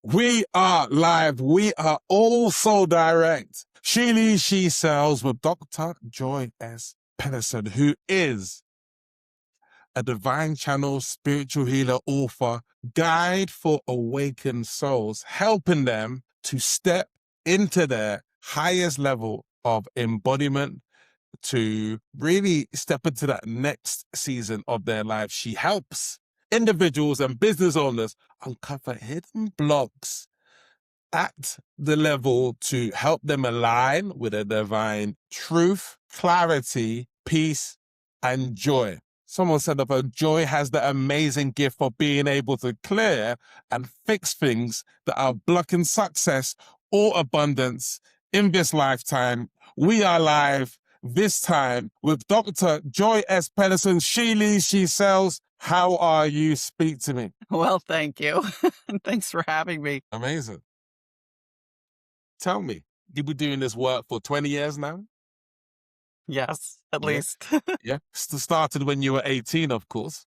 We are live. We are also direct. She Leads, She Sells with Dr. Joy S. Pedersen, who is a divine channel, spiritual healer, author, guide for awakened souls, helping them to step into their highest level of embodiment, to really step into that next season of their life. She helps individuals and business owners uncover hidden blocks at the level to help them align with a divine truth, clarity, peace, and joy. Someone said that joy has the amazing gift of being able to clear and fix things that are blocking success or abundance in this lifetime. We are live this time with Dr. Joy S. Pedersen. She Leads, She Sells. How are you? Speak to me. Well, thank you. And thanks for having me. Amazing. Tell me, you've been doing this work for 20 years now? Yes, at Yeah. least. Yeah. Started when you were 18, of course.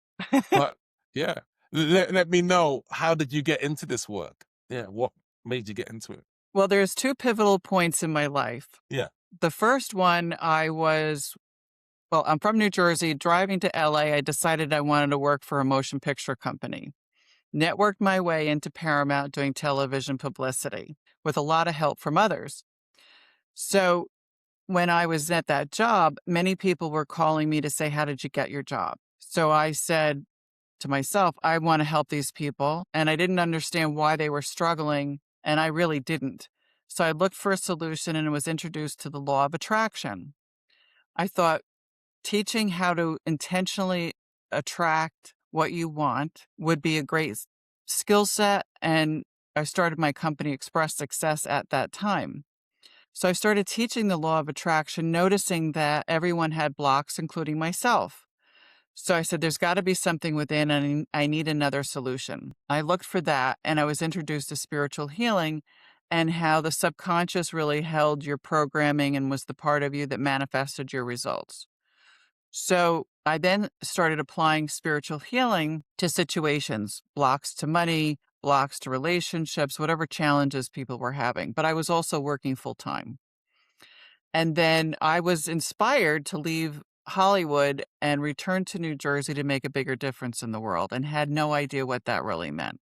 But yeah, let me know, how did you get into this work? Yeah. What made you get into it? Well, there's two pivotal points in my life. Yeah. The first one, I'm from New Jersey. Driving to LA, I decided I wanted to work for a motion picture company. Networked my way into Paramount doing television publicity with a lot of help from others. So when I was at that job, many people were calling me to say, how did you get your job? So I said to myself, I want to help these people. And I didn't understand why they were struggling. And I really didn't. So I looked for a solution and was introduced to the law of attraction. I thought teaching how to intentionally attract what you want would be a great skill set. And I started my company, Express Success, at that time. So I started teaching the law of attraction, noticing that everyone had blocks, including myself. So I said, there's got to be something within, and I need another solution. I looked for that, and I was introduced to spiritual healing and how the subconscious really held your programming and was the part of you that manifested your results. So I then started applying spiritual healing to situations, blocks to money, blocks to relationships, whatever challenges people were having. But I was also working full time. And then I was inspired to leave Hollywood and return to New Jersey to make a bigger difference in the world, and had no idea what that really meant.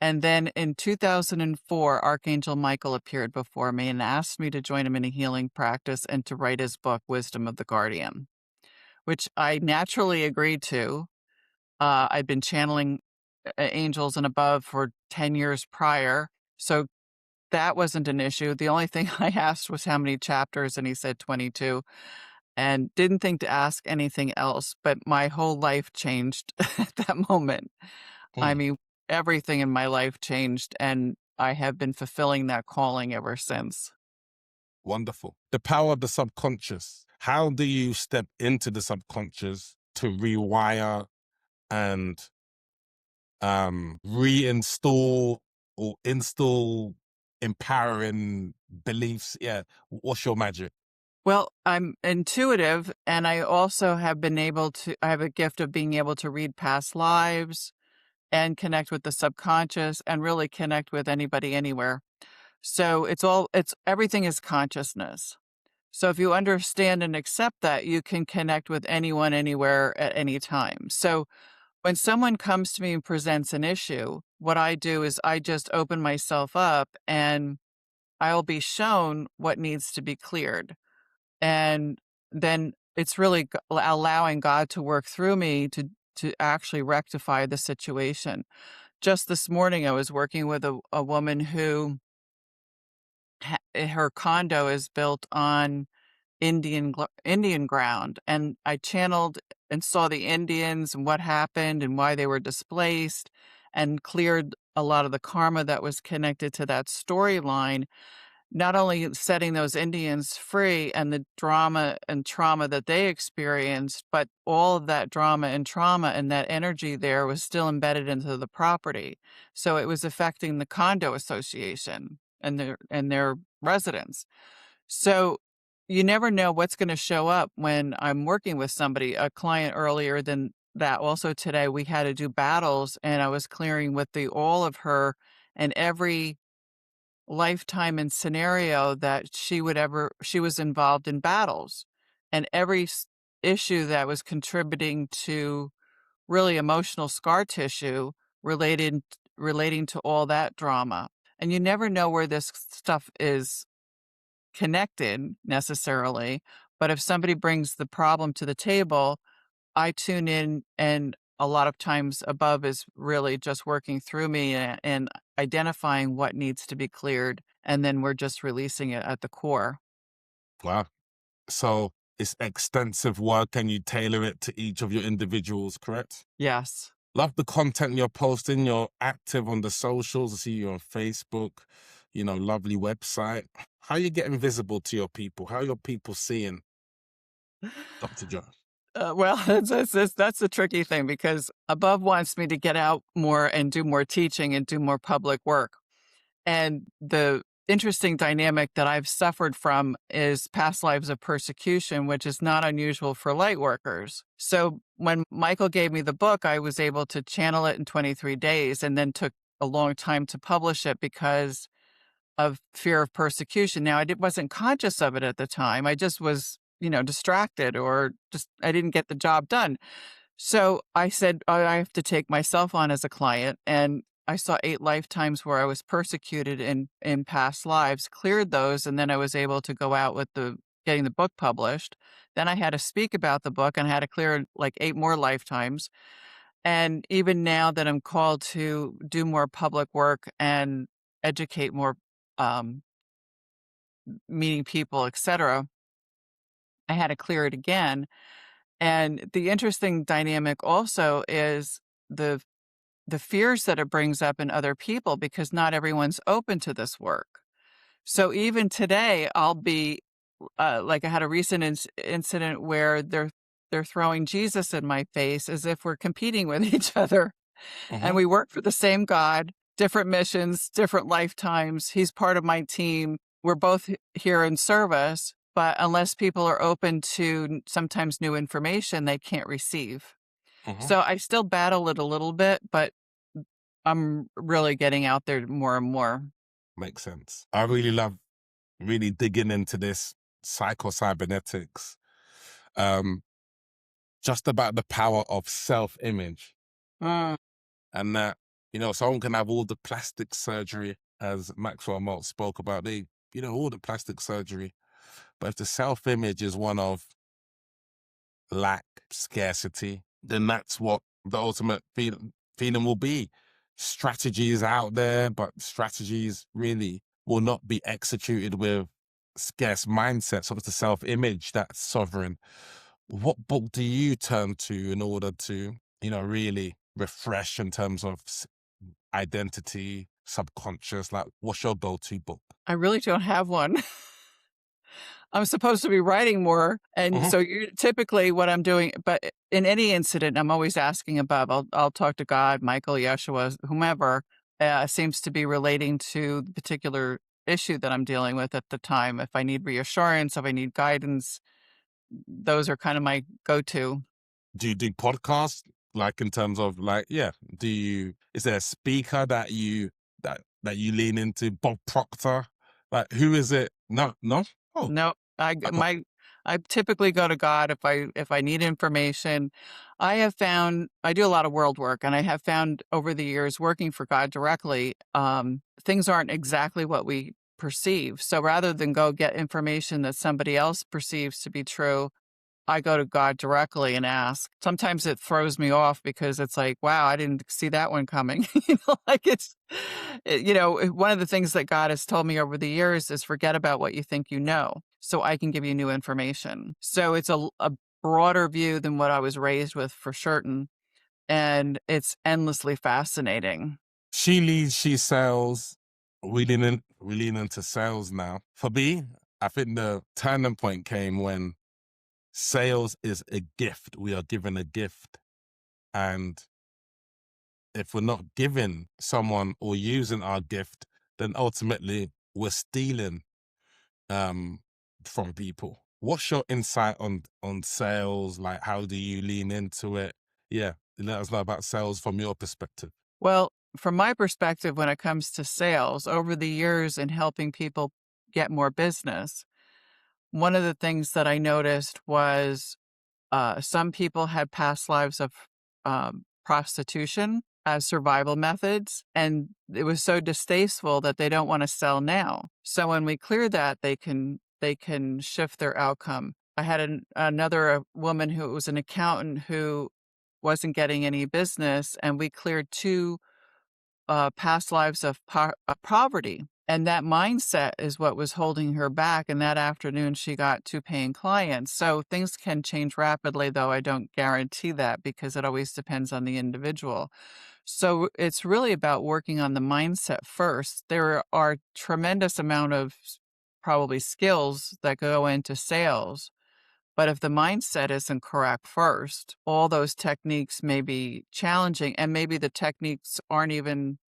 And then in 2004, Archangel Michael appeared before me and asked me to join him in a healing practice and to write his book, Wisdom of the Guardian, which I naturally agreed to. I'd been channeling angels and above for 10 years prior. So that wasn't an issue. The only thing I asked was how many chapters, and he said 22, and didn't think to ask anything else. But my whole life changed at that moment. I mean, everything in my life changed, and I have been fulfilling that calling ever since. Wonderful. The power of the subconscious. How do you step into the subconscious to rewire and reinstall or install empowering beliefs? Yeah. What's your magic? Well, I'm intuitive, and I also have I have a gift of being able to read past lives and connect with the subconscious and really connect with anybody anywhere. So everything is consciousness. So if you understand and accept that, you can connect with anyone, anywhere, at any time. So when someone comes to me and presents an issue, what I do is I just open myself up, and I'll be shown what needs to be cleared. And then it's really allowing God to work through me to actually rectify the situation. Just this morning, I was working with a woman who her condo is built on Indian ground, and I channeled and saw the Indians and what happened and why they were displaced, and cleared a lot of the karma that was connected to that storyline. Not only setting those Indians free and the drama and trauma that they experienced, but all of that drama and trauma and that energy there was still embedded into the property. So it was affecting the condo association and their residents. So you never know what's going to show up when I'm working with somebody. A client earlier than that, also today, we had to do battles, and I was clearing with all of her and every lifetime and scenario that she was involved in battles, and every issue that was contributing to really emotional scar tissue related relating to all that drama. And you never know where this stuff is connected necessarily, but if somebody brings the problem to the table, I tune in, and a lot of times above is really just working through me and identifying what needs to be cleared, and then we're just releasing it at the core. Wow. So it's extensive work and you tailor it to each of your individuals, correct? Yes. Love the content you're posting. You're active on the socials. I see you on Facebook, lovely website. How are you getting visible to your people? How are your people seeing Dr. Joe? Well, that's the tricky thing because above wants me to get out more and do more teaching and do more public work. And the interesting dynamic that I've suffered from is past lives of persecution, which is not unusual for light workers. So when Michael gave me the book, I was able to channel it in 23 days and then took a long time to publish it because of fear of persecution. Now, wasn't conscious of it at the time. I just was, distracted or just I didn't get the job done. So I said, "Oh, I have to take myself on as a client." And I saw 8 lifetimes where I was persecuted in past lives, cleared those, and then I was able to go out with getting the book published. Then I had to speak about the book and I had to clear like 8 more lifetimes. And even now that I'm called to do more public work and educate more, um, meeting people, etc., I had to clear it again. And the interesting dynamic also is the the fears that it brings up in other people because not everyone's open to this work. So even today, I'll be like I had a recent incident where they're throwing Jesus in my face as if we're competing with each other, and Hmm. we work for the same God, different missions, different lifetimes. He's part of my team. We're both here in service, but unless people are open to sometimes new information, they can't receive. Hmm. So I still battle it a little bit, but I'm really getting out there more and more. Makes sense. I really love really digging into this psycho-cybernetics, um, just about the power of self-image. Mm. And that, someone can have all the plastic surgery, as Maxwell Maltz spoke about, all the plastic surgery. But if the self-image is one of lack, scarcity, then that's what the ultimate feeling will be. Strategies out there, but strategies really will not be executed with scarce mindset. So it's the self-image that's sovereign. What book do you turn to in order to, really refresh in terms of identity, subconscious? Like, what's your go-to book? I really don't have one. I'm supposed to be writing more, and Hmm. so typically what I'm doing, but in any incident, I'm always asking above. I'll talk to God, Michael, Yeshua, whomever seems to be relating to the particular issue that I'm dealing with at the time. If I need reassurance, if I need guidance, those are kind of my go-to. Do you do podcasts? Like in terms of like, yeah, is there a speaker that you lean into? Bob Proctor? Like who is it? No, no? Oh, No, uh, I typically go to God if I need information. I have found I do a lot of world work, and I have found over the years working for God directly, things aren't exactly what we perceive. So rather than go get information that somebody else perceives to be true, I go to God directly and ask. Sometimes it throws me off because it's like, wow, I didn't see that one coming. Like one of the things that God has told me over the years is forget about what you think you know, so I can give you new information. So it's a broader view than what I was raised with for certain. And it's endlessly fascinating. she leads, she sells. We lean into sales now. For me, I think the turning point came when sales is a gift. We are given a gift. And if we're not giving someone or using our gift, then ultimately we're stealing um from people. What's your insight on sales? Like how do you lean into it? Yeah, let us know about sales from your perspective. Well, from my perspective, when it comes to sales over the years and helping people get more business, one of the things that I noticed was some people had past lives of prostitution as survival methods, and it was so distasteful that they don't want to sell now. So when we clear that, they can shift their outcome. I had another woman who was an accountant who wasn't getting any business, and we cleared two past lives of poverty. And that mindset is what was holding her back. And that afternoon, she got two paying clients. So things can change rapidly, though I don't guarantee that because it always depends on the individual. So it's really about working on the mindset first. There are tremendous amount of probably skills that go into sales. But if the mindset isn't correct first, all those techniques may be challenging, and maybe the techniques aren't even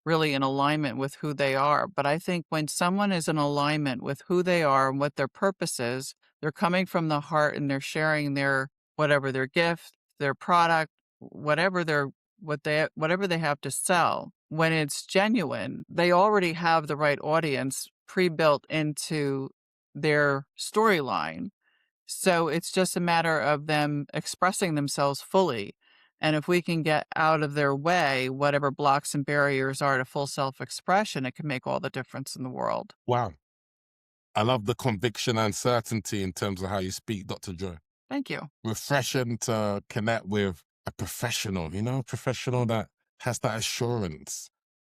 really in alignment with who they are. But I think when someone is in alignment with who they are and what their purpose is, they're coming from the heart and they're sharing their whatever their gift, their product, whatever they have to sell. When it's genuine, they already have the right audience pre-built into their storyline. So it's just a matter of them expressing themselves fully. And if we can get out of their way, whatever blocks and barriers are to full self-expression, it can make all the difference in the world. Wow. I love the conviction and certainty in terms of how you speak, Dr. Joy. Thank you. Refreshing to connect with a professional, a professional that has that assurance.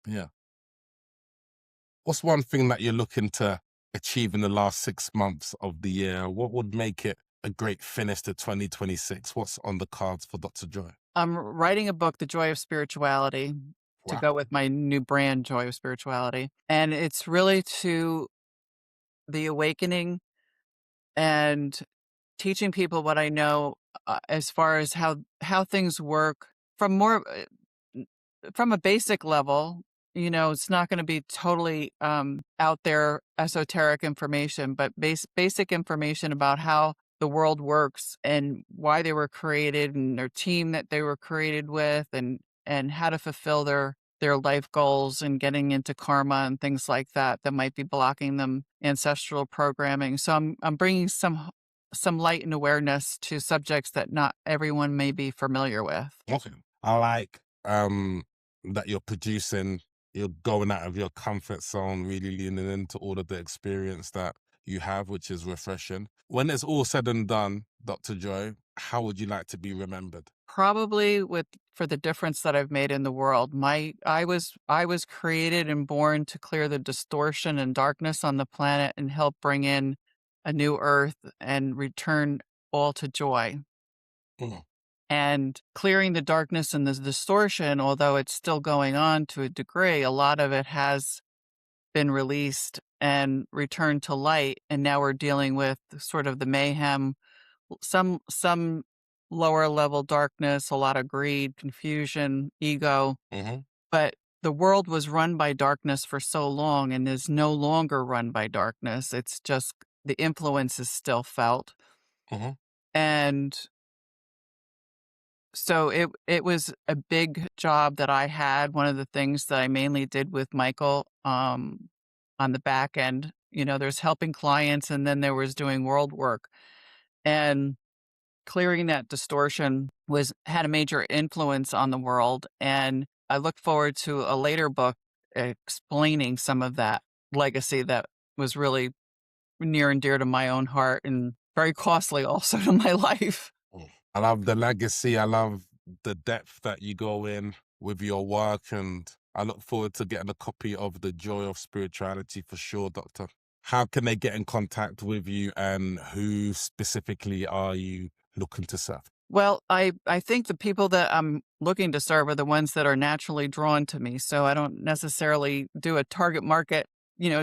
Yeah. What's one thing that you're looking to achieve in the last 6 months of the year? What would make it a great finish to 2026? What's on the cards for Dr. Joy? I'm writing a book, The Joy of Spirituality, to Wow. go with my new brand, Joy of Spirituality. And it's really to the awakening and teaching people what I know as far as how things work from from a basic level. It's not going to be totally out there esoteric information, but basic information about how the world works and why they were created and their team that they were created with, and how to fulfill their life goals and getting into karma and things like that might be blocking them, ancestral programming. So I'm bringing some light and awareness to subjects that not everyone may be familiar with. Okay. I like that you're producing, you're going out of your comfort zone, really leaning into all of the experience that you have, which is refreshing. When it's all said and done, Dr. Joy, how would you like to be remembered? Probably for the difference that I've made in the world. I was created and born to clear the distortion and darkness on the planet and help bring in a new earth and return all to joy. Mm. And clearing the darkness and the distortion, although it's still going on to a degree, a lot of it has been released and returned to light. And now we're dealing with sort of the mayhem, some lower level darkness, a lot of greed, confusion, ego. Mm-hmm. But the world was run by darkness for so long and is no longer run by darkness. It's just the influence is still felt. Mm-hmm. And so it was a big job that I had. One of the things that I mainly did with Michael on the back end, there's helping clients and then there was doing world work. And clearing that distortion had a major influence on the world. And I look forward to a later book explaining some of that legacy that was really near and dear to my own heart and very costly also to my life. I love the legacy. I love the depth that you go in with your work, and I look forward to getting a copy of The Joy of Spirituality for sure, Doctor. How can they get in contact with you, and who specifically are you looking to serve? Well, I think the people that I'm looking to serve are the ones that are naturally drawn to me. So I don't necessarily do a target market,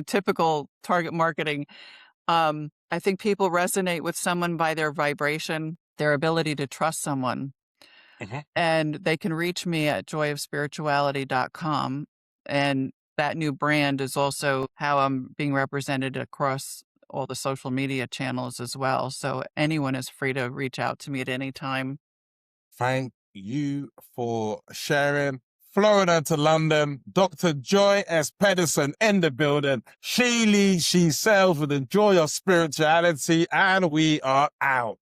typical target marketing. I think people resonate with someone by their vibration, their ability to trust someone. Mm-hmm. And they can reach me at joyofspirituality.com. And that new brand is also how I'm being represented across all the social media channels as well. So anyone is free to reach out to me at any time. Thank you for sharing. Florida to London. Dr. Joy S. Pedersen in the building. She leads, she sells with the joy of spirituality, and we are out.